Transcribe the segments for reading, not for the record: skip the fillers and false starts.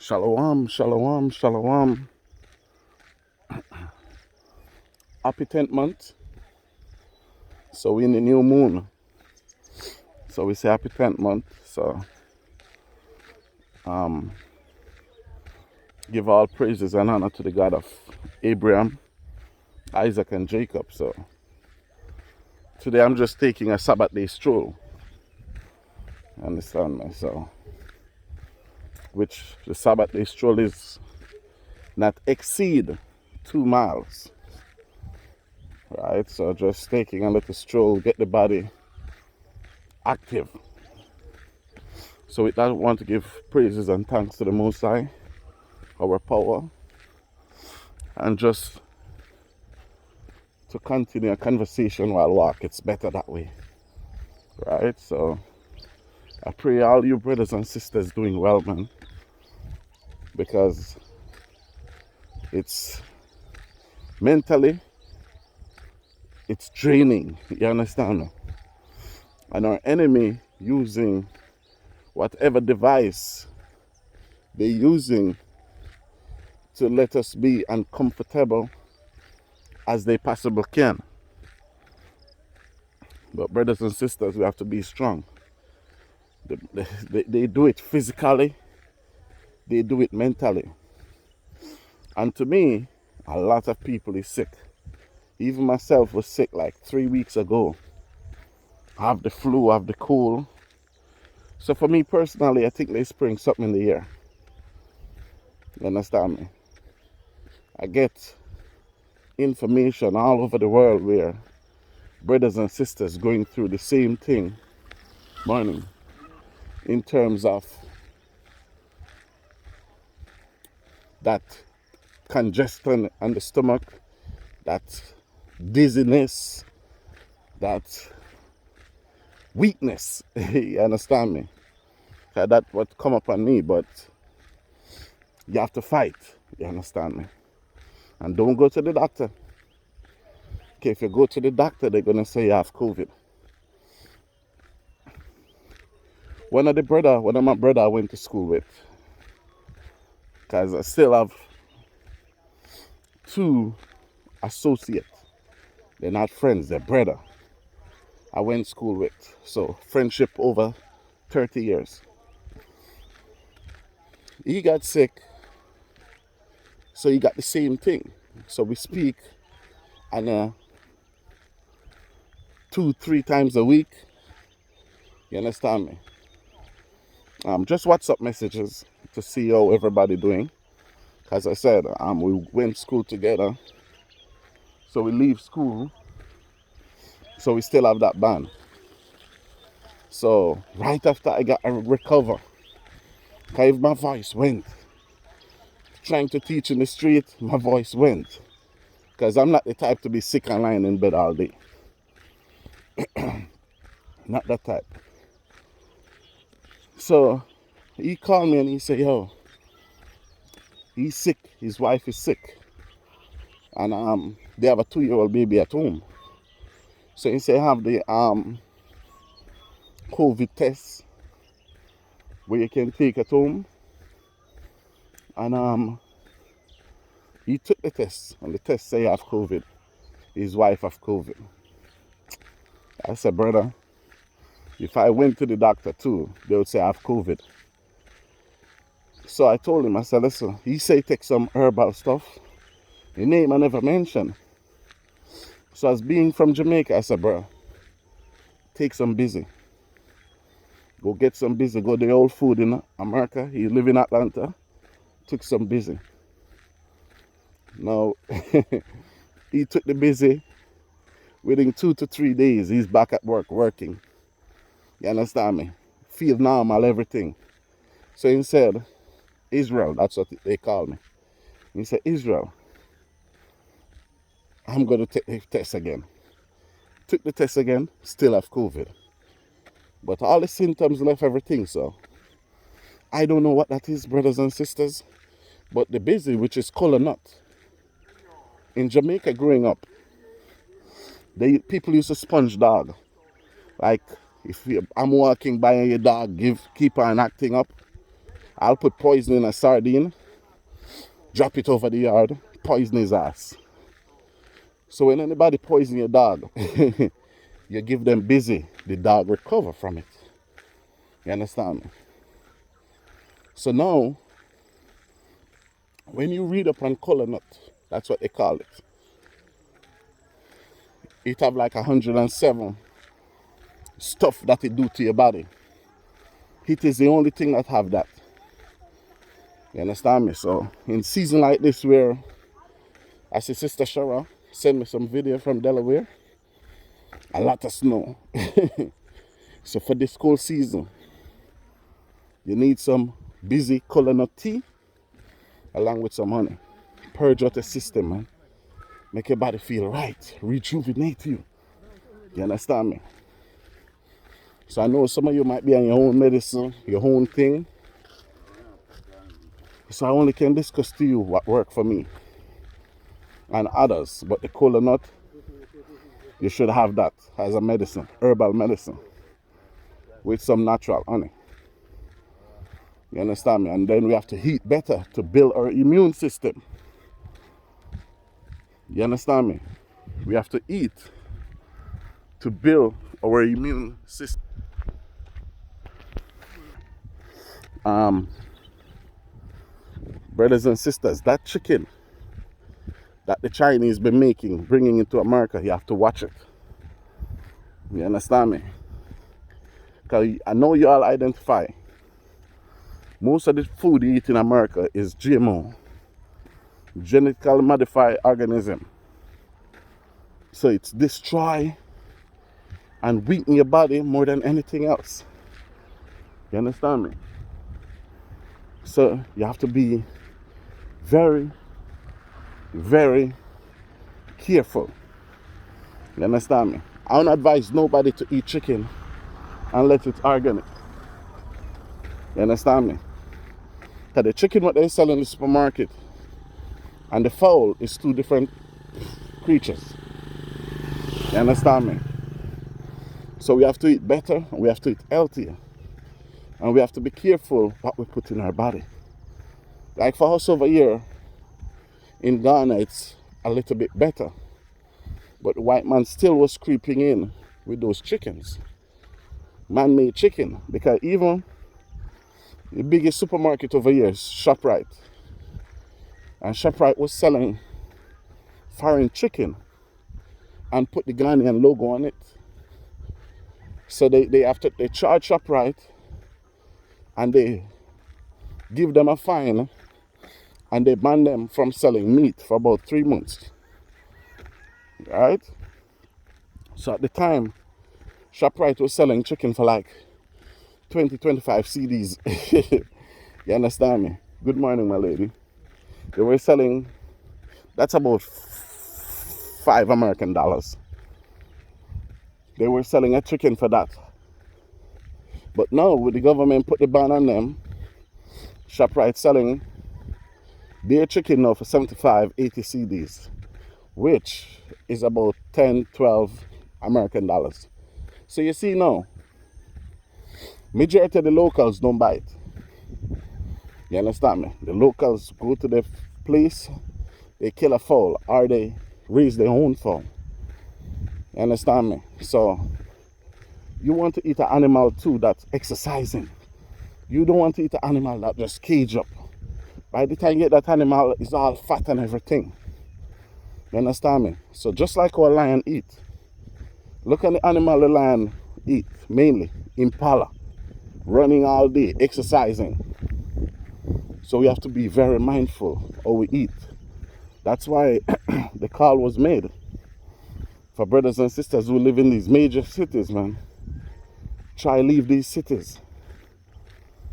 Shalom, shalom, shalom. Happy 10th month. So we in the new moon. So we say happy 10th month. So give all praises and honor to the God of Abraham, Isaac, and Jacob. So today I'm just taking a Sabbath day stroll. Understand me? So which the Sabbath day stroll is not exceed 2 miles. Right? So just taking a little stroll, get the body active. So with that, I want to give praises and thanks to the Most High, our power, and just to continue a conversation while walk. It's better that way, right? So I pray all you brothers and sisters doing well, man, because it's mentally, it's draining, you understand me? And our enemy using whatever device they're using to let us be uncomfortable as they possibly can. But brothers and sisters, we have to be strong. They do it physically, they do it mentally. And to me, a lot of people is sick. Even myself was sick like 3 weeks ago. I have the flu, I have the cold. So for me personally, I think they spring something in the air. You understand me? I get information all over the world where brothers and sisters going through the same thing morning in terms of that congestion on the stomach, that dizziness, that weakness. You understand me? That's what come upon me, but you have to fight. You understand me? And don't go to the doctor. Okay, if you go to the doctor, they're gonna say you have COVID. One of my brother I went to school with, because I still have 2 associates. They're not friends, they're brother. I went to school with. So friendship over 30 years. He got sick, so he got the same thing. So we speak and 2-3 times a week. You understand me? Just WhatsApp messages to see how everybody doing. As I said, we went to school together. So we leave school, so we still have that bond. So right after I got recover, because my voice went. Trying to teach in the street, my voice went. Because I'm not the type to be sick and lying in bed all day. Not that type. So he called me and he said, yo, he's sick, his wife is sick. And they have a 2-year-old baby at home. So he said, have the COVID test where you can take at home. And he took the test, and the test say I have COVID. His wife have COVID. I said, brother, if I went to the doctor too, they would say I have COVID. So I told him, I said, listen, he say take some herbal stuff. The name I never mentioned. So as being from Jamaica, I said, bro, take some busy. Go get some busy. Go to the old food in America. He live in Atlanta. Took some busy. Now, he took the busy. Within 2 to 3 days, he's back at work working. You understand me? Feel normal, everything. So he said, Israel, that's what they call me. He said, Israel, I'm going to take the test again. Took the test again, still have COVID. But all the symptoms left everything, so I don't know what that is, brothers and sisters. But the busy, which is kola nut. In Jamaica growing up, people used to sponge dog. Like, if I'm walking by and your dog keep on acting up, I'll put poison in a sardine, drop it over the yard, poison his ass. So when anybody poison your dog, you give them busy, the dog recover from it. You understand me? So now, when you read up on color nut, that's what they call it. It have like 107 stuff that it do to your body. It is the only thing that have that. You understand me? So in season like this where I see Sister Shara send me some video from Delaware, a lot of snow. So for this cold season, you need some busy color nut tea along with some honey. Purge out the system, man. Make your body feel right. Rejuvenate you. You understand me? So I know some of you might be on your own medicine, your own thing. So I only can discuss to you what worked for me and others. But the kola nut, you should have that as a medicine, herbal medicine, with some natural honey. You understand me? And then we have to eat better to build our immune system. You understand me? We have to eat to build our immune system. Brothers and sisters, that chicken that the Chinese been making, bringing into America, you have to watch it. You understand me? Because I know you all identify most of the food you eat in America is GMO, genetically modified organism. So it's destroy and weaken your body more than anything else. You understand me? So you have to be very, very careful. You understand me? I don't advise nobody to eat chicken unless it's organic. You understand me? Because the chicken what they sell in the supermarket and the fowl is two different creatures. You understand me? So we have to eat better, and we have to eat healthier. And we have to be careful what we put in our body. Like for us over here in Ghana, it's a little bit better. But the white man still was creeping in with those chickens. Man-made chicken. Because even the biggest supermarket over here is ShopRite. And ShopRite was selling foreign chicken and put the Ghanaian logo on it. So they charge ShopRite and they give them a fine and they ban them from selling meat for about 3 months. Right? So at the time, ShopRite was selling chicken for like 20, 25 CDs. You understand me? Good morning, my lady. They were selling, that's about $5 American. They were selling a chicken for that. But now, with the government put the ban on them, ShopRite selling their chicken now for 75, 80 CDs, which is about 10, 12 American dollars. So you see now, majority of the locals don't buy it. You understand me? The locals go to the place, they kill a fowl, or they raise their own fowl. You understand me? So you want to eat an animal too that's exercising. You don't want to eat an animal that just cage up. By the time you get that animal, it's all fat and everything. You understand me? So just like our lion eat, look at the animal the lion eat, mainly impala, running all day, exercising. So we have to be very mindful how we eat. That's why the call was made for brothers and sisters who live in these major cities, man. Try leave these cities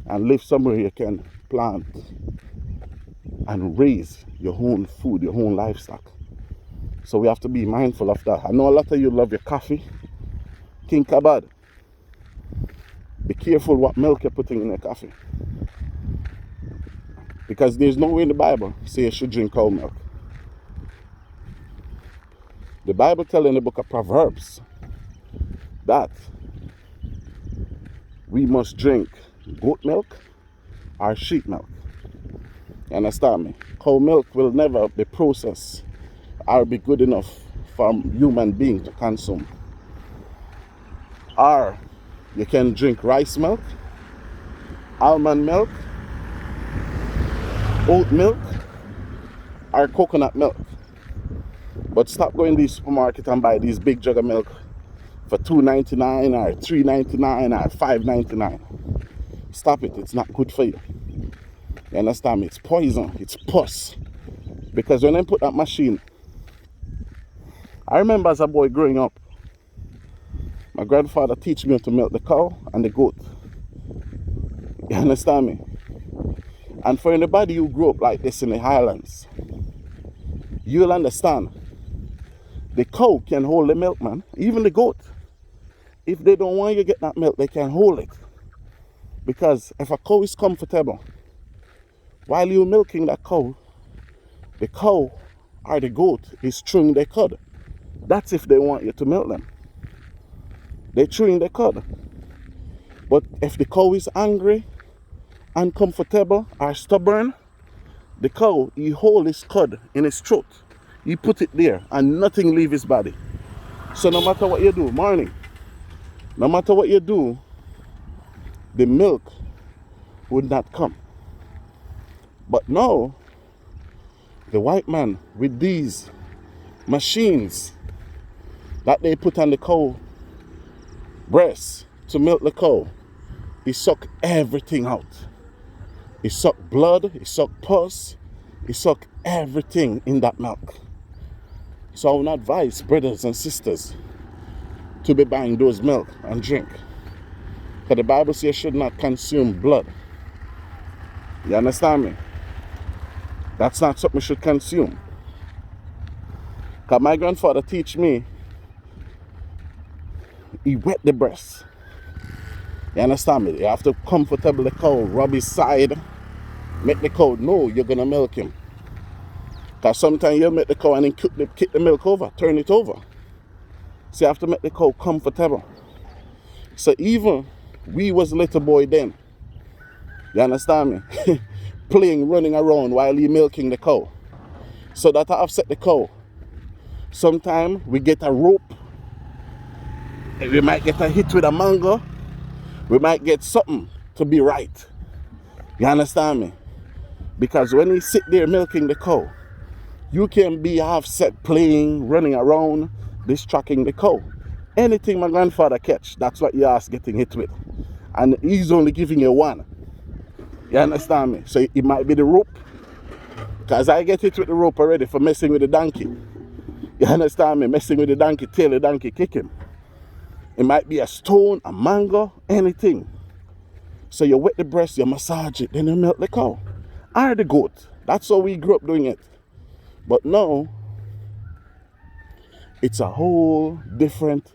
and live somewhere you can plant and raise your own food, your own livestock. So we have to be mindful of that. I know a lot of you love your coffee. King Kabad, be careful what milk you're putting in your coffee. Because there's no way in the Bible say you should drink cow milk. The Bible tells in the book of Proverbs that we must drink goat milk are sheep milk. You understand me? Cow milk will never be processed or be good enough for a human being to consume. Or you can drink rice milk, almond milk, oat milk, or coconut milk. But stop going to the supermarket and buy these big jug of milk for $2.99 or $3.99 or $5.99. Stop it. It's not good for you. You understand me? It's poison. It's pus. Because when I put that machine, I remember as a boy growing up, my grandfather teach me how to milk the cow and the goat. You understand me? And for anybody who grew up like this in the highlands, you'll understand. The cow can hold the milk, man. Even the goat. If they don't want you to get that milk, they can hold it. Because if a cow is comfortable, while you're milking that cow, the cow or the goat is chewing their cud. That's if they want you to milk them. They're chewing their cud. But if the cow is angry, uncomfortable, or stubborn, the cow, he hold his cud in his throat. He put it there and nothing leave his body. So no matter what you do, morning, no matter what you do, the milk would not come. But now, the white man with these machines that they put on the cow breast to milk the cow, he suck everything out. He suck blood, he suck pus, he suck everything in that milk. So I would advise brothers and sisters to be buying those milk and drink. Because the Bible says you should not consume blood. You understand me? That's not something you should consume. Because my grandfather teach me, he wet the breast. You understand me? You have to comfortable the cow, rub his side, make the cow know you're going to milk him. Because sometimes you make the cow and then kick the milk over, turn it over. So you have to make the cow comfortable. So even we was a little boy then, you understand me? Playing, running around while he milking the cow. So that I upset the cow. Sometimes we get a rope. We might get a hit with a mango. We might get something to be right. You understand me? Because when he sit there milking the cow, you can be offset playing, running around, distracting the cow. Anything my grandfather catch, that's what you ask getting hit with. And he's only giving you one. You understand me? So it might be the rope. Because I get hit with the rope already for messing with the donkey. You understand me? Messing with the donkey, tail the donkey, kick him. It might be a stone, a mango, anything. So you wet the breast, you massage it, then you milk the cow. Or the goat. That's how we grew up doing it. But now, it's a whole different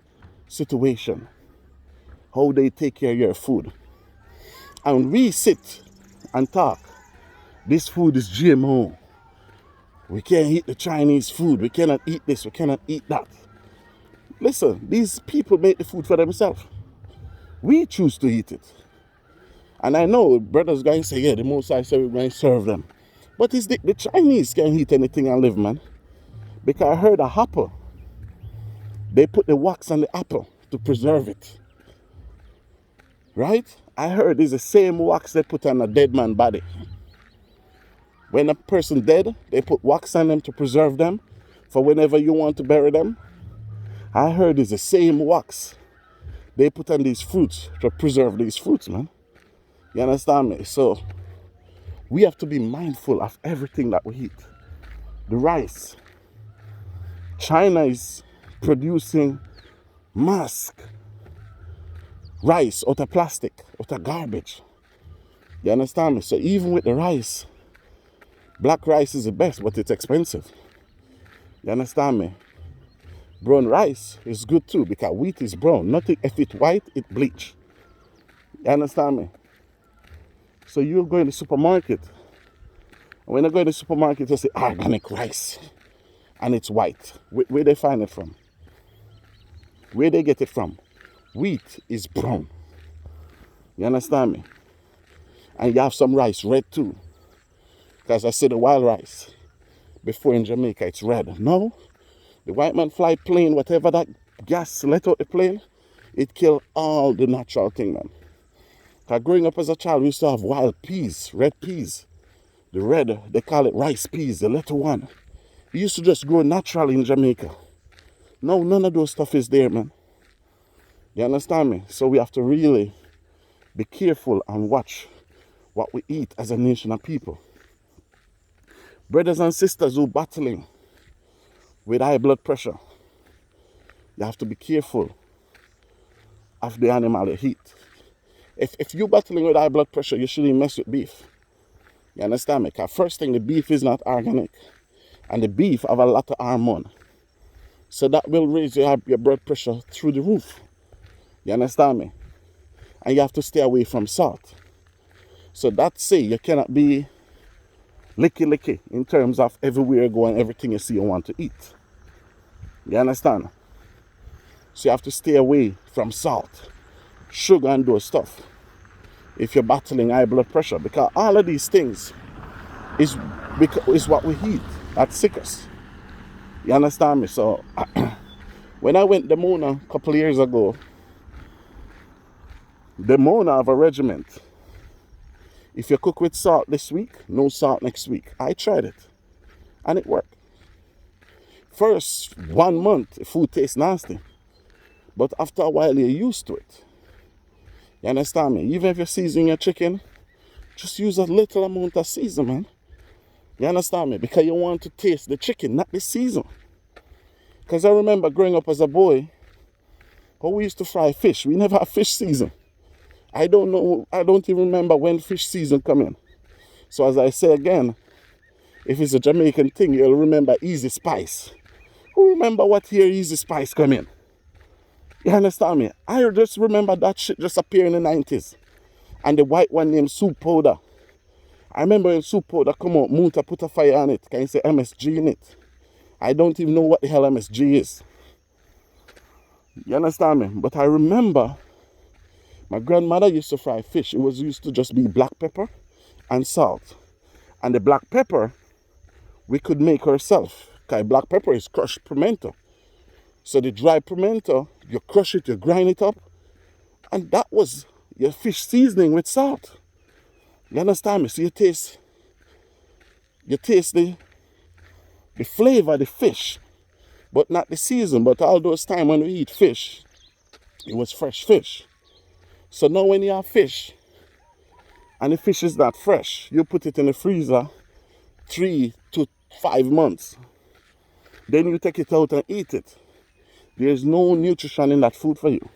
situation. How they take care of your food. And we sit and talk. This food is GMO. We can't eat the Chinese food. We cannot eat this. We cannot eat that. Listen, these people make the food for themselves. We choose to eat it. And I know brothers going to say, yeah, the Most High said we're going to serve them. But it's the Chinese can't eat anything and live, man. Because I heard a apple, they put the wax on the apple to preserve it. Right? I heard it's the same wax they put on a dead man's body. When a person dead, they put wax on them to preserve them for whenever you want to bury them. I heard it's the same wax they put on these fruits to preserve these fruits, man. You understand me? So we have to be mindful of everything that we eat. The rice. China is producing mask rice out of plastic, out of garbage. You understand me? So even with the rice, black rice is the best, but it's expensive. You understand me? Brown rice is good too, because wheat is brown. Nothing, if it's white, it bleach. You understand me? So you'll go in the supermarket. When I go in the supermarket, you say organic rice. And it's white. Where they find it from? Where they get it from? Wheat is brown. You understand me? And you have some rice red too. Because I said the wild rice before in Jamaica, it's red. No, the white man fly plane, whatever that gas let out the plane, it kill all the natural thing, man. Because growing up as a child, we used to have wild peas, red peas. The red, they call it rice peas, the little one. It used to just grow naturally in Jamaica. No, none of those stuff is there, man. You understand me? So we have to really be careful and watch what we eat as a nation of people. Brothers and sisters who are battling with high blood pressure, you have to be careful of the animal you eat. If you're battling with high blood pressure, you shouldn't mess with beef. You understand me? Because first thing, the beef is not organic. And the beef have a lot of hormone. So that will raise your blood pressure through the roof. You understand me? And you have to stay away from salt. So that's say you cannot be licky in terms of everywhere you go and everything you see you want to eat. You understand? So you have to stay away from salt, sugar and those stuff if you're battling high blood pressure, because all of these things is what we eat that sick us. You understand me? So when I went to Mona a couple of years ago, the Mona have a regiment. If you cook with salt this week, no salt next week. I tried it and it worked. First 1 month, the food tastes nasty. But after a while, you're used to it. You understand me? Even if you're seasoning your chicken, just use a little amount of season, man. You understand me? Because you want to taste the chicken, not the season. Because I remember growing up as a boy, how we used to fry fish. We never had fish season. I don't even remember when fish season come in. So as I say again, if it's a Jamaican thing, you'll remember Easy Spice. Who remember what year Easy Spice come in? You understand me? I just remember that shit just appeared in the 90s. And the white one named soup powder. I remember when soup powder come out, Moota put a fire on it. Can you say MSG in it? I don't even know what the hell MSG is. You understand me? But I remember my grandmother used to fry fish. It was used to just be black pepper and salt. And the black pepper, we could make ourselves. Because black pepper is crushed pimento. So the dry pimento, you crush it, you grind it up. And that was your fish seasoning with salt. You understand me? So you taste the flavor of the fish, but not the season. But all those times when we eat fish, it was fresh fish. So now when you have fish, and the fish is not fresh, you put it in the freezer 3 to 5 months. Then you take it out and eat it. There's no nutrition in that food for you.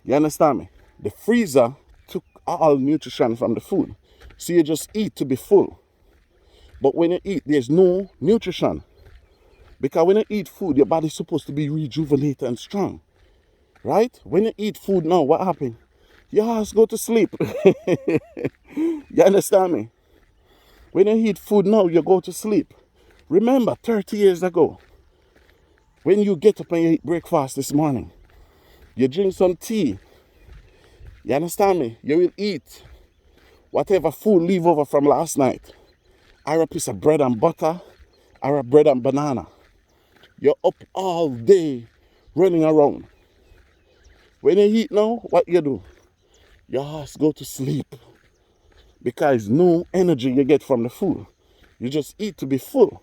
You understand me? The freezer took all nutrition from the food. So you just eat to be full. But when you eat, there's no nutrition. Because when you eat food, your body's supposed to be rejuvenated and strong. Right? When you eat food now, what happens? Your ass go to sleep. You understand me? When you eat food now, you go to sleep. Remember, 30 years ago, when you get up and you eat breakfast this morning, you drink some tea. You understand me? You will eat whatever food leave over from last night. Or a piece of bread and butter, or a bread and banana. You're up all day running around. When you eat now, what you do? Your ass go to sleep. Because no energy you get from the food. You just eat to be full.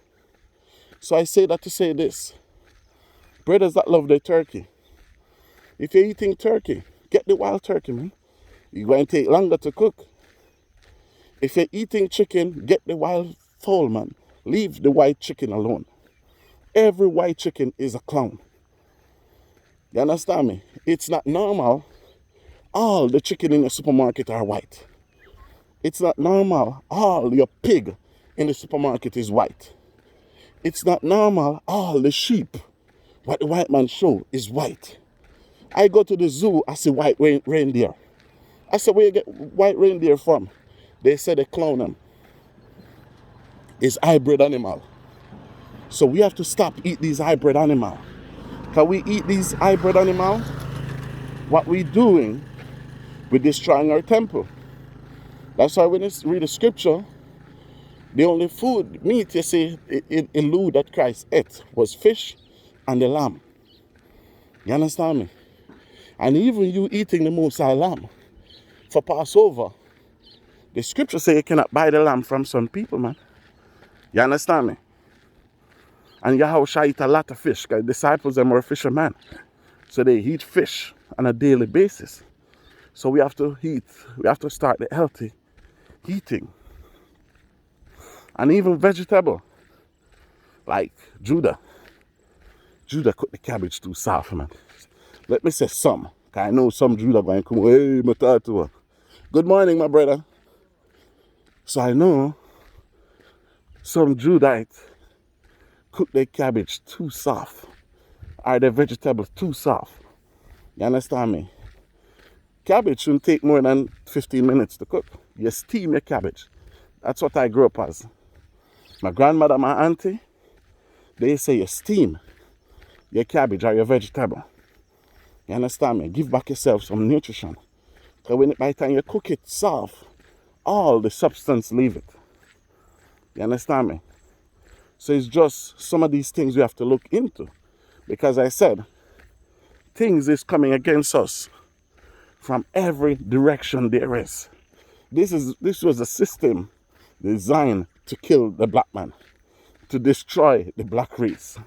So I say that to say this. Brothers that love their turkey. If you're eating turkey, get the wild turkey, man. You're going to take longer to cook. If you're eating chicken, get the wild fowl, man. Leave the white chicken alone. Every white chicken is a clown. You understand me? It's not normal. All the chicken in the supermarket are white. It's not normal. All your pig in the supermarket is white. It's not normal. All the sheep, what the white man show, is white. I go to the zoo, I see white reindeer. I said, where you get white reindeer from? They said they clone them. It's hybrid animal. So we have to stop eat these hybrid animal. Because we eat these hybrid animal, what we doing, we're destroying our temple. That's why when you read the scripture, the only food, meat, you see, it allude that Christ ate was fish and the lamb. You understand me? And even you eating the Most High lamb for Passover, the scripture say you cannot buy the lamb from some people, man. You understand me? And YAHAWAH eat a lot of fish, because disciples them were fishermen. So they eat fish on a daily basis. So we have to eat, we have to start the healthy eating. And even vegetable, like Judah cooked the cabbage too soft, man. Let me say some, because I know some Judah going to come, hey, my tattoo. Good morning, my brother. So I know some Judites cook their cabbage too soft, or their vegetables too soft. You understand me? Cabbage shouldn't take more than 15 minutes to cook. You steam your cabbage. That's what I grew up as. My grandmother, my auntie, they say you steam your cabbage or your vegetable. You understand me? Give back yourself some nutrition. Because by the time you cook it soft, all the substance leave it. You understand me? So it's just some of these things we have to look into. Because I said, things is coming against us from every direction there is. This was a system designed to kill the black man, to destroy the black race.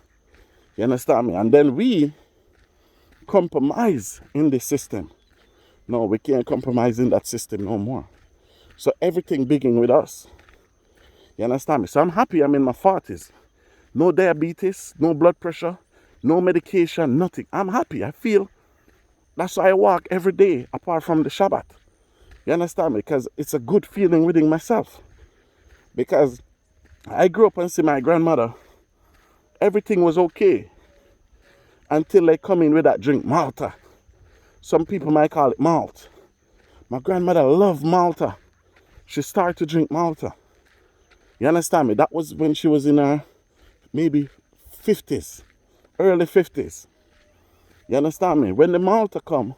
You understand me? And then we compromise in the system. No, we can't compromise in that system no more. So everything begins with us. You understand me? So I'm happy I'm in my 40s. No diabetes, no blood pressure, no medication, nothing. I'm happy. I feel that's why I walk every day apart from the Shabbat. You understand me? Because it's a good feeling within myself. Because I grew up and see my grandmother, everything was okay until they come in with that drink, Malta. Some people might call it malt. My grandmother loved Malta. She started to drink Malta. You understand me? That was when she was in her maybe 50s, early 50s. You understand me? When the Malta come,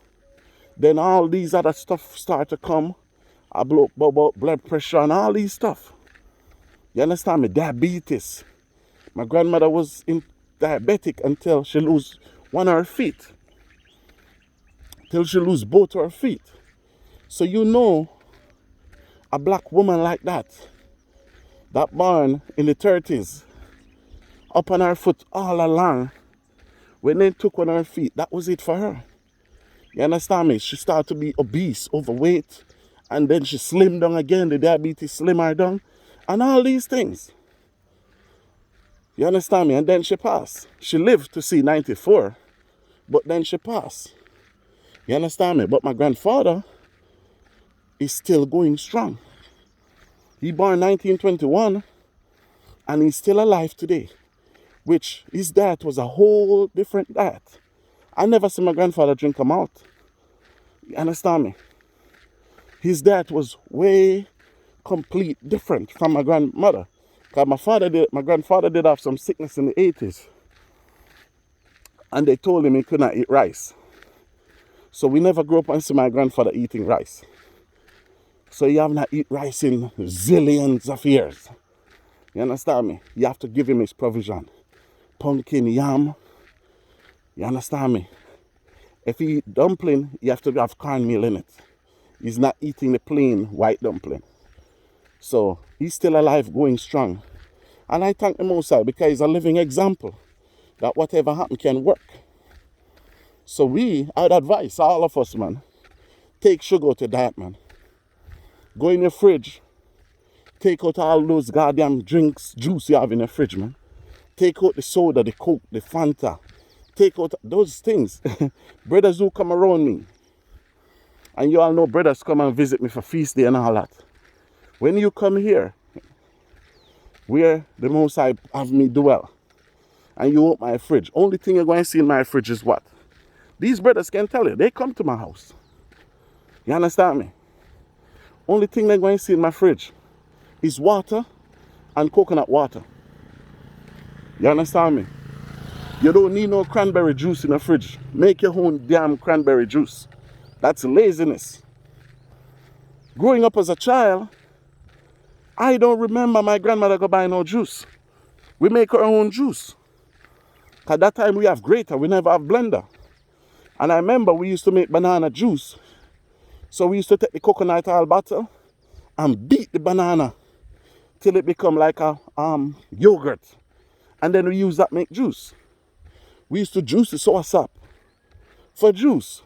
then all these other stuff start to come. Blood pressure and all these stuff. You understand me? Diabetes. My grandmother was diabetic until she lose one of her feet. Till she lose both her feet. So you know, a black woman like that born in the 30s, up on her foot all along, when they took one of her feet, that was it for her. You understand me? She started to be obese, overweight, and then she slimmed down again, the diabetes slimmed her down, and all these things. You understand me? And then she passed. She lived to see 94, but then she passed. You understand me? But my grandfather is still going strong. He born 1921, and he's still alive today, which his diet was a whole different diet. I never see my grandfather drink a malt. You understand me? His diet was way complete different from my grandmother. Because my grandfather did have some sickness in the 80s. And they told him he could not eat rice. So we never grew up and see my grandfather eating rice. So you have not eat rice in zillions of years. You understand me? You have to give him his provision. Pumpkin, yam. You understand me? If he eat dumpling, you have to have cornmeal in it. He's not eating the plain white dumpling. So he's still alive, going strong. And I thank the Most High because he's a living example that whatever happens can work. So I'd advise all of us, man, take sugar out of diet, man. Go in your fridge. Take out all those goddamn drinks, juice you have in your fridge, man. Take out the soda, the Coke, the Fanta. Take out those things. Brothers who come around me. And you all know brothers come and visit me for feast day and all that. When you come here, where the Most High have me dwell, and you open my fridge, only thing you're going to see in my fridge is what? These brothers can tell you. They come to my house. You understand me? Only thing they're going to see in my fridge is water and coconut water. You understand me? You don't need no cranberry juice in the fridge. Make your own damn cranberry juice. That's laziness. Growing up as a child, I don't remember my grandmother go buy no juice. We make our own juice. At that time we have grater, we never have blender. And I remember we used to make banana juice. So we used to take the coconut oil bottle and beat the banana till it become like a yogurt. And then we use that make juice. We used to juice the soursop for juice.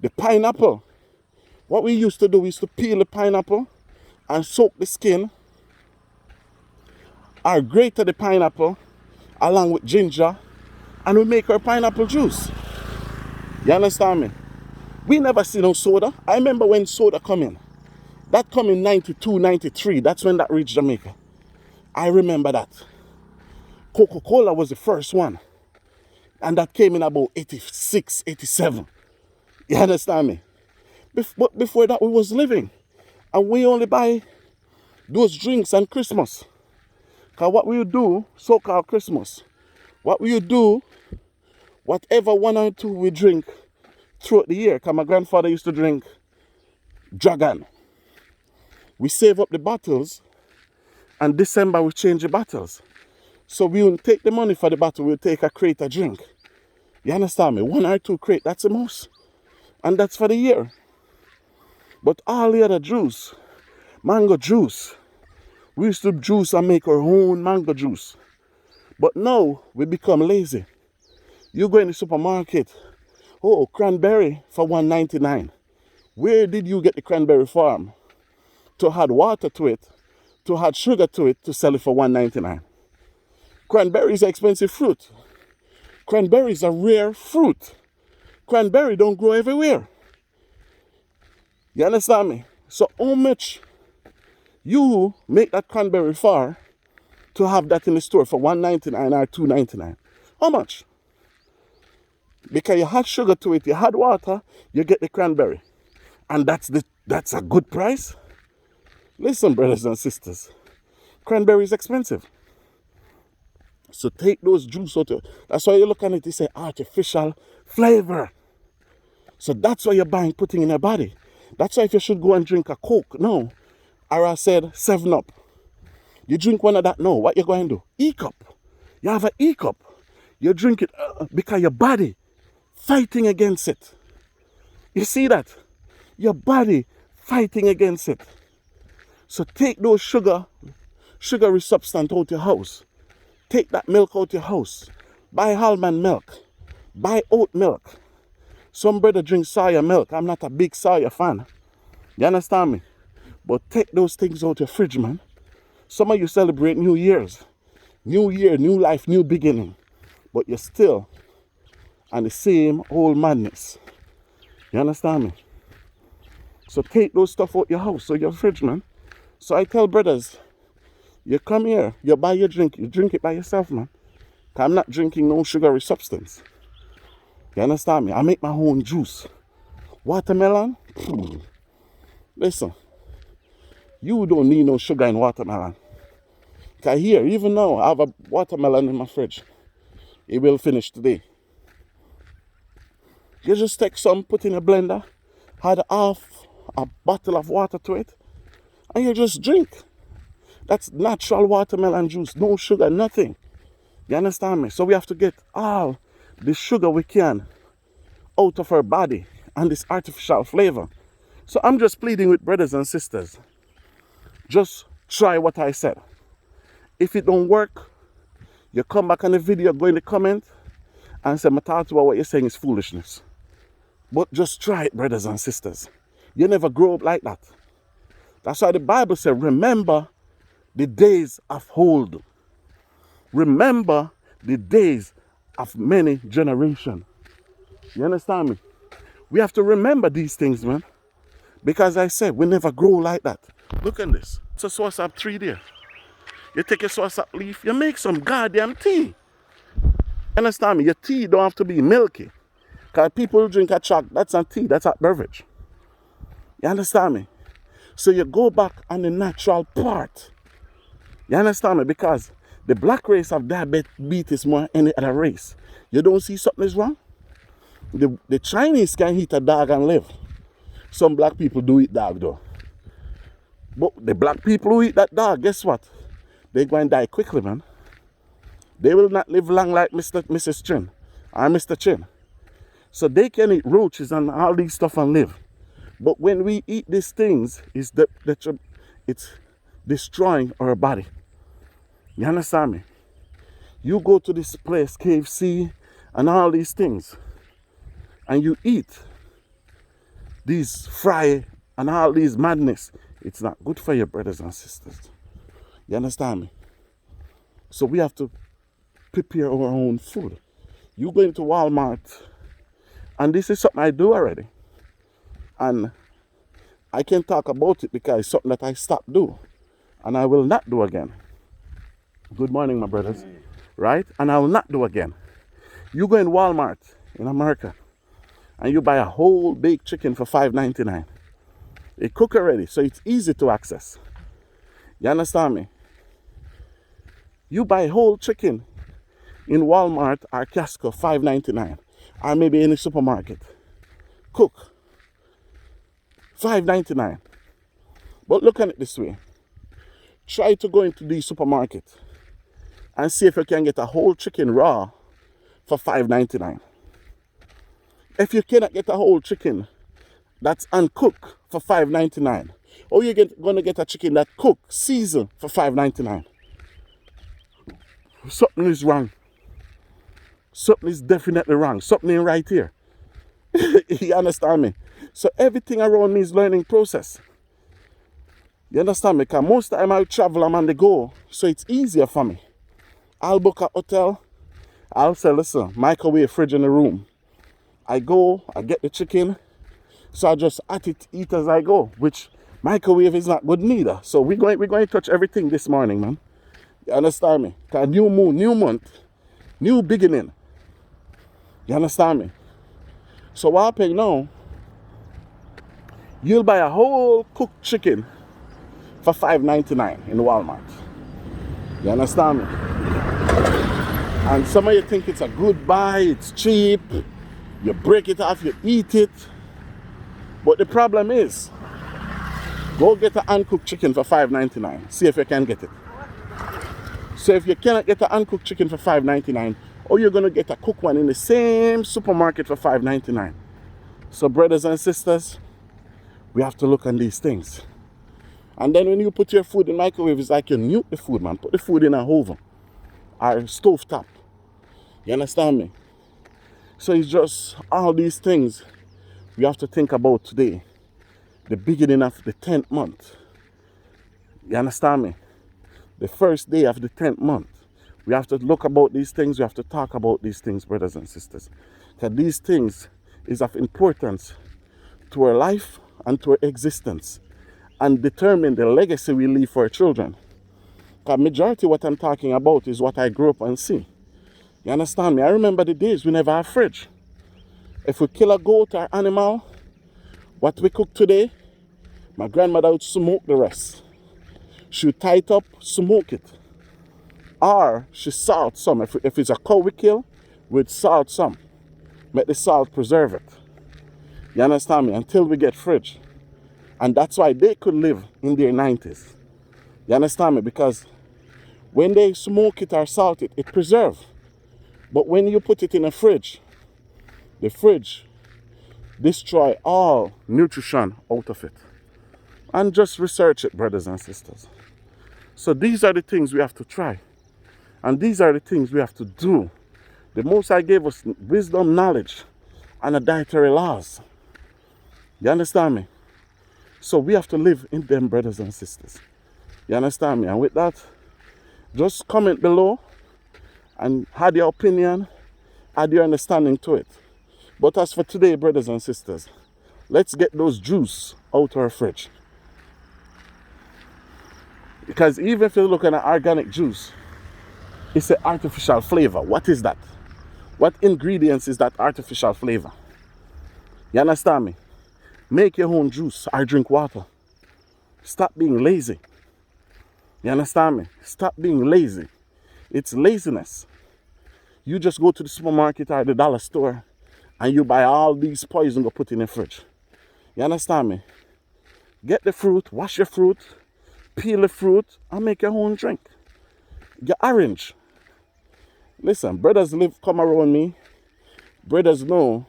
The pineapple. What we used to do, we used to peel the pineapple and soak the skin or grate the pineapple along with ginger, and we make our pineapple juice. You understand me? We never see no soda. I remember when soda come in. That come in 92, 93. That's when that reached Jamaica. I remember that. Coca-Cola was the first one. And that came in about 86, 87. You understand me? But before that, we was living. And we only buy those drinks on Christmas. Because what we do, so-called Christmas, what we do, whatever one or two we drink throughout the year. Because my grandfather used to drink Dragon. We save up the bottles, and December we change the bottles. So we won't take the money for the bottle, we'll take a crate of drink. You understand me? 1 or 2 crate, that's the most. And that's for the year. But all the other juice, mango juice, we used to juice and make our own mango juice. But now we become lazy. You go in the supermarket, oh, cranberry for $1.99. Where did you get the cranberry from? To add water to it, to add sugar to it, to sell it for $1.99. Cranberry is an expensive fruit. Cranberry is a rare fruit. Cranberry don't grow everywhere. You understand me? So how much you make that cranberry for to have that in the store for $1.99 or $2.99? How much? Because you add sugar to it, you add water, you get the cranberry. And that's a good price? Listen, brothers and sisters, cranberry is expensive. So take those juice out of it. That's why you look at it, you say artificial flavor. So that's why you're buying, putting in your body. That's why if you should go and drink a Coke, no. Or I said 7-Up. You drink one of that, no. What you going to do? E-cup. You have an E-cup. You drink it because your body fighting against it. You see that? Your body fighting against it. So take those sugary substance out your house. Take that milk out your house. Buy almond milk. Buy oat milk. Some brother drink soya milk. I'm not a big soya fan. You understand me? But take those things out your fridge, man. Some of you celebrate New Year's. New year, new life, new beginning. But you're still on the same old madness. You understand me? So take those stuff out your house, or your fridge, man. So I tell brothers, you come here, you buy your drink, you drink it by yourself, man. Because I'm not drinking no sugary substance. You understand me? I make my own juice. Watermelon? Listen, you don't need no sugar in watermelon. Because here, even now, I have a watermelon in my fridge. It will finish today. You just take some, put in a blender, add half a bottle of water to it, and you just drink. That's natural watermelon juice, no sugar, nothing. You understand me? So we have to get all the sugar we can out of our body and this artificial flavor. So I'm just pleading with brothers and sisters. Just try what I said. If it don't work, you come back on the video, go in the comment and say, Matatu, what you're saying is foolishness. But just try it, brothers and sisters. You never grow up like that. That's why the Bible says, remember the days of old. Remember the days of many generations. You understand me? We have to remember these things, man. Because I said, we never grow like that. Look at this. It's a soursop tree there. You take a soursop leaf, you make some goddamn tea. Understand me? Your tea don't have to be milky. Because people drink a chalk, that's not tea, that's a beverage. You understand me? So you go back on the natural part. You understand me? Because the black race have diabetes more than any other race. You don't see something is wrong? The Chinese can eat a dog and live. Some black people do eat dog though. But the black people who eat that dog, guess what? They go and die quickly, man. They will not live long like Mrs. Chin or Mr. Chin. So they can eat roaches and all these stuff and live. But when we eat these things, it's destroying our body. You understand me? You go to this place, KFC, and all these things, and you eat these fry and all these madness. It's not good for your brothers and sisters. You understand me? So we have to prepare our own food. You go into Walmart, and this is something I do already. And I can talk about it because it's something that I stopped doing. And I will not do again. Good morning, my brothers. Right? And I will not do again. You go in Walmart in America, and you buy a whole baked chicken for $5.99. It cooked already, so it's easy to access. You understand me? You buy whole chicken in Walmart or Costco, $5.99, or maybe in a supermarket. Cook, $5.99. But look at it this way. Try to go into the supermarket and see if you can get a whole chicken raw for $5.99. If you cannot get a whole chicken that's uncooked for $5.99, or you're going to get a chicken that cooked, seasoned for $5.99, something is wrong. Something is definitely wrong. Something ain't right here. You understand me? So everything around me is learning process. You understand me? Because most of the time I travel, I'm on the go, so it's easier for me. I'll book a hotel. I'll say, listen, microwave, fridge in the room. I go, I get the chicken, so I just eat as I go, which microwave is not good neither. So we're going to touch everything this morning, man. You understand me? Because new moon, new month, new beginning. You understand me? So what happened now, you'll buy a whole cooked chicken for $5.99 in Walmart. You understand me? And some of you think it's a good buy, it's cheap, you break it off, you eat it. But the problem is, go get an uncooked chicken for $5.99. See if you can get it. So if you cannot get an uncooked chicken for $5.99, or you're going to get a cooked one in the same supermarket for $5.99. So brothers and sisters, we have to look on these things. And then when you put your food in the microwave, it's like you mute the food, man. Put the food in a oven or stove top. You understand me? So it's just all these things we have to think about today. The beginning of the 10th month. You understand me? The first day of the 10th month. We have to look about these things. We have to talk about these things, brothers and sisters. Because these things is of importance to our life and to our existence, and determine the legacy we leave for our children. Because majority of what I'm talking about is what I grew up and see. You understand me? I remember the days we never had a fridge. If we kill a goat or animal, what we cook today, my grandmother would smoke the rest. She would tie it up, smoke it. Or she salt some. If it's a cow we kill, we'd salt some. Make the salt preserve it. You understand me? Until we get fridge. And that's why they could live in their 90s. You understand me? Because when they smoke it or salt it, it preserves. But when you put it in a fridge, the fridge destroy all nutrition out of it. And just research it, brothers and sisters. So these are the things we have to try. And these are the things we have to do. The Most High gave us wisdom, knowledge, and the dietary laws. You understand me? So we have to live in them, brothers and sisters. You understand me? And with that, just comment below and add your opinion, add your understanding to it. But as for today, brothers and sisters, let's get those juice out of our fridge. Because even if you look at an organic juice, it's an artificial flavor. What is that? What ingredients is that artificial flavor? You understand me? Make your own juice or drink water. Stop being lazy. You understand me? Stop being lazy. It's laziness. You just go to the supermarket or the dollar store and you buy all these poison to put in the fridge. You understand me? Get the fruit, wash your fruit, peel the fruit and make your own drink. Your orange. Listen, brothers come around me. Brothers know.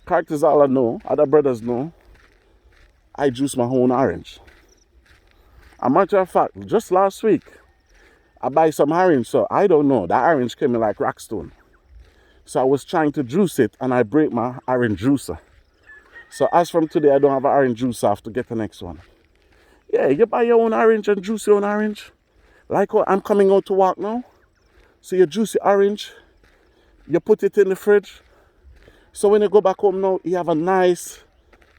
Characters all I know. Other brothers know. I juice my own orange. A matter of fact, just last week, I buy some orange, so I don't know. That orange came in like rockstone. So I was trying to juice it and I break my orange juicer. So as from today, I don't have an orange juicer. I have to get the next one. Yeah, you buy your own orange and juice your own orange. Like what I'm coming out to walk now. So you juice your orange. You put it in the fridge. So when you go back home now, you have a nice,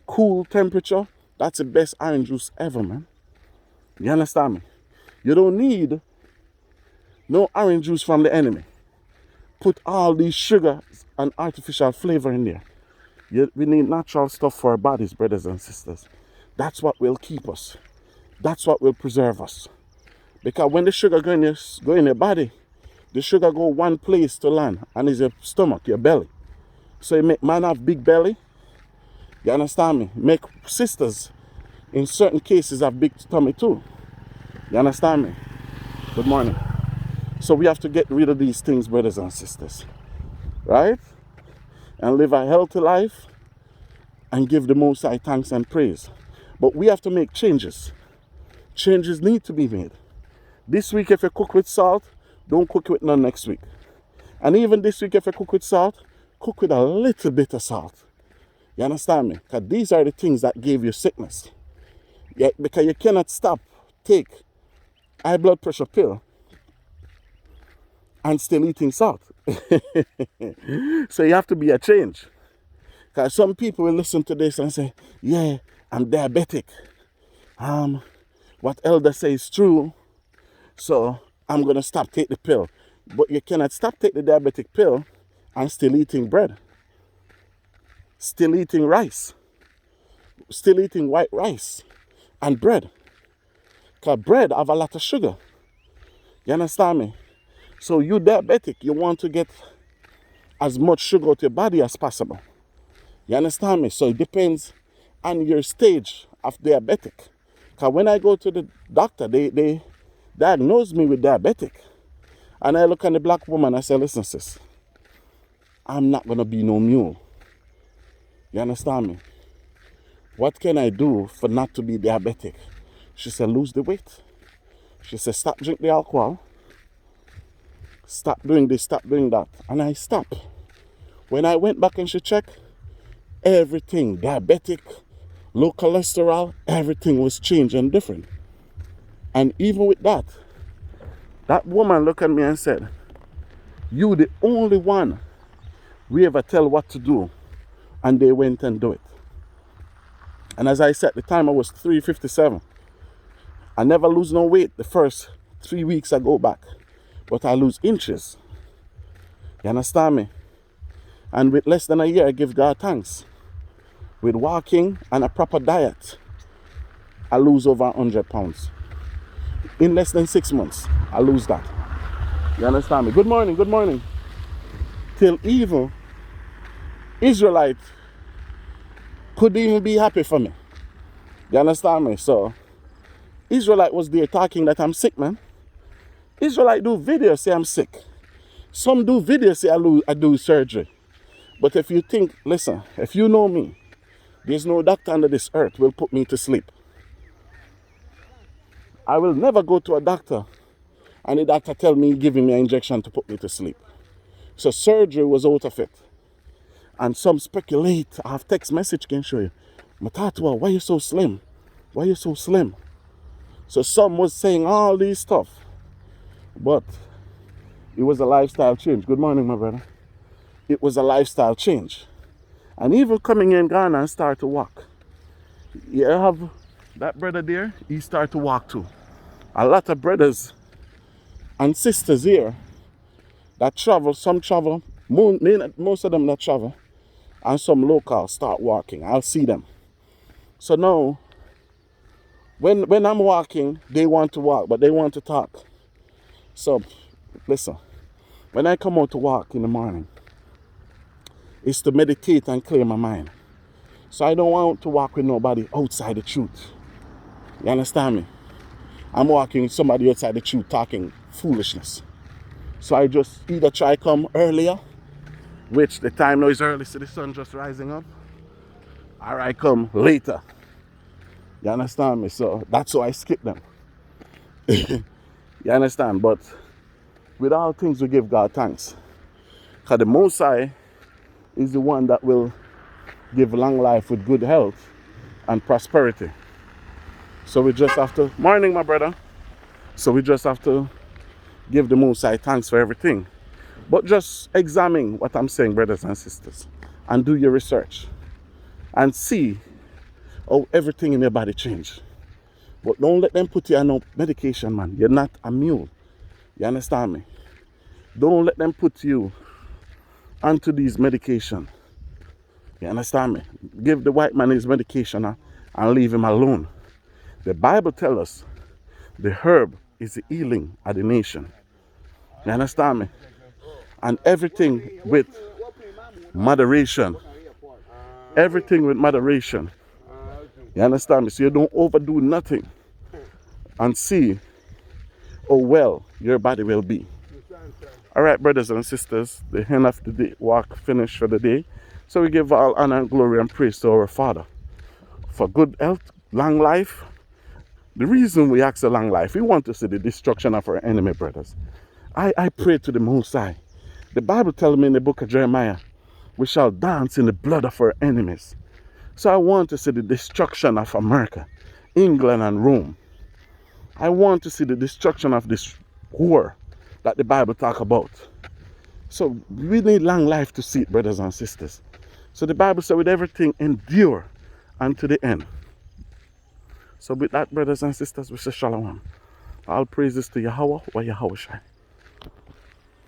cool temperature. That's the best orange juice ever, man. You understand me? You don't need no orange juice from the enemy. Put all these sugars and artificial flavor in there. We need natural stuff for our bodies, brothers and sisters. That's what will keep us. That's what will preserve us. Because when the sugar go in your body, the sugar go one place to land, and it's your stomach, your belly. So you make man have big belly. You understand me? Make sisters, in certain cases, have big tummy too. You understand me? Good morning. So we have to get rid of these things, brothers and sisters. Right? And live a healthy life and give the Most High thanks and praise. But we have to make changes. Changes need to be made. This week, if you cook with salt, don't cook with none next week. And even this week, if you cook with salt, cook with a little bit of salt. You understand me? Because these are the things that gave you sickness. Yeah, because you cannot take high blood pressure pill and still eating salt. So you have to be a change. Because some people will listen to this and say, yeah, I'm diabetic. What elder says is true, so I'm going to stop taking the pill. But you cannot stop taking the diabetic pill and still eating bread. Still eating rice. Still eating white rice and bread. Because bread have a lot of sugar. You understand me? So you diabetic, you want to get as much sugar to your body as possible. You understand me? So it depends on your stage of diabetic. Because when I go to the doctor, they diagnose me with diabetic. And I look at the black woman, I say, listen, sis, I'm not going to be no mule. You understand me? What can I do for not to be diabetic? She said, lose the weight. She said, stop drinking the alcohol. Stop doing this, stop doing that. And I stopped. When I went back and she checked, everything, diabetic, low cholesterol, everything was changed and different. And even with that, that woman looked at me and said, you the only one we ever tell what to do. And they went and do it. And as I said, the time I was 357. I never lose no weight the first 3 weeks I go back. But I lose inches. You understand me? And with less than a year, I give God thanks. With walking and a proper diet, I lose over 100 pounds. In less than 6 months, I lose that. You understand me? Good morning, good morning. Till evil Israelite couldn't even be happy for me. You understand me? So, Israelite was there talking that I'm sick, man. Israelite do videos say I'm sick. Some do videos say I do surgery. But if you think, listen, if you know me, there's no doctor under this earth will put me to sleep. I will never go to a doctor and the doctor tell me giving me an injection to put me to sleep. So surgery was out of it. And some speculate, I have text message can show you. Matatua, why you so slim? Why you so slim? So some was saying all these stuff. But it was a lifestyle change. Good morning, my brother. It was a lifestyle change. And even coming in Ghana and start to walk. You have that brother there, he start to walk too. A lot of brothers and sisters here that travel, some travel, most of them that travel, and some locals start walking. I'll see them. So now, when I'm walking, they want to walk, but they want to talk. So, listen, when I come out to walk in the morning, it's to meditate and clear my mind. So I don't want to walk with nobody outside the truth. You understand me? I'm walking with somebody outside the truth talking foolishness. So I just either try come earlier, which the time now is early, so the sun just rising up, or I come later. You understand me? So that's why I skip them. You understand? But with all things we give God thanks. Because the Most High is the one that will give long life with good health and prosperity. So we just have to, morning my brother. So we just have to give the Most High thanks for everything. But just examine what I'm saying, brothers and sisters. And do your research. And see how everything in your body change. But don't let them put you on no medication, man. You're not a mule. You understand me? Don't let them put you onto these medication. You understand me? Give the white man his medication and leave him alone. The Bible tells us the herb is the healing of the nation. You understand me? And everything with moderation. Everything with moderation. You understand me? So you don't overdo nothing. And see how well your body will be. Alright, brothers and sisters, the end of the day walk finished for the day. So we give all honor and glory and praise to our Father for good health, long life. The reason we ask a long life, we want to see the destruction of our enemy, brothers. I pray to the Most High. The Bible tells me in the book of Jeremiah, we shall dance in the blood of our enemies. So I want to see the destruction of America, England and Rome. I want to see the destruction of this war that the Bible talk about. So we need long life to see it, brothers and sisters. So the Bible says with everything endure unto the end. So with that, brothers and sisters, we say shalom. All praises to Yahawah, YAHAWAH.